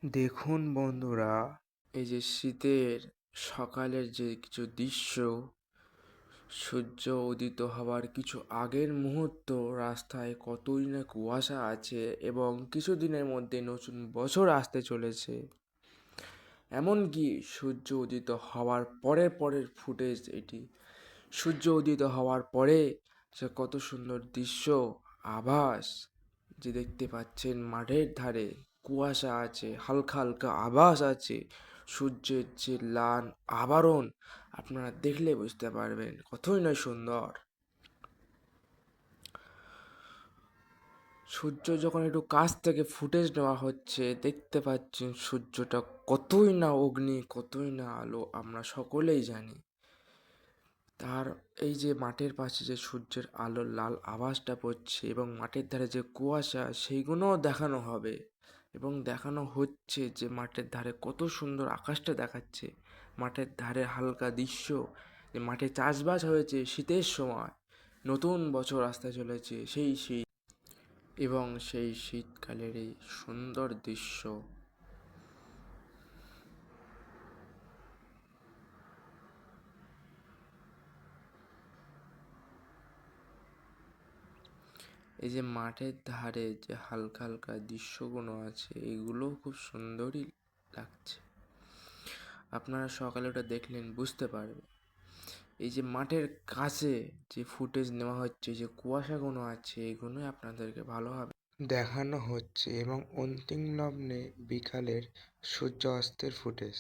দেখুন বন্ধুরা, এই যে শীতের সকালের যে কিছু দৃশ্য, সূর্য উদিত হওয়ার কিছু আগের মুহূর্ত, রাস্তায় কতই না কুয়াশা আছে এবং কিছুদিনের মধ্যে নতুন বছর আসতে চলেছে। এমনকি সূর্য উদিত হওয়ার পরের পরের ফুটেজ এটি। সূর্য উদিত হওয়ার পরে সে কত সুন্দর দৃশ্য, আভাস যে দেখতে পাচ্ছেন মাঠের ধারে কুয়াশা আছে, হালকা হালকা আভাস আছে, সূর্যের যে লাল আবরণ আপনারা দেখলে বুঝতে পারবেন কতই না সুন্দর। সূর্য যখন একটু কাছ থেকে ফুটেজ নেওয়া হচ্ছে দেখতে পাচ্ছেন সূর্যটা কতই না অগ্নি, কতই না আলো আমরা সকলেই জানি। তার এই যে মাঠের পাশে যে সূর্যের আলোর লাল আভাসটা পড়ছে এবং মাঠের ধারে যে কুয়াশা সেইগুলোও দেখানো হবে এবং দেখানো হচ্ছে যে মাঠের ধারে কত সুন্দর আকাশটা দেখাচ্ছে। মাঠের ধারে হালকা দৃশ্য যে মাঠে চাষবাস হয়েছে শীতের সময়, নতুন বছর আসতে চলেছে সেই শীত এবং সেই শীতকালের এই সুন্দর দৃশ্য। এই যে মাঠের ধারে যে হালকা হালকা দৃশ্যগুলো আছে এগুলো খুব সুন্দরই লাগছে। আপনারা সকালে ওটা দেখলেন বুঝতে পারবেন। এই যে মাঠের কাছে যে ফুটেজ নেওয়া হচ্ছে, যে কুয়াশাগুলো আছে এগুলোই আপনাদেরকে ভালোভাবে দেখানো হচ্ছে এবং অন্তিম লগ্নে বিকালের সূর্য অস্তের ফুটেজ।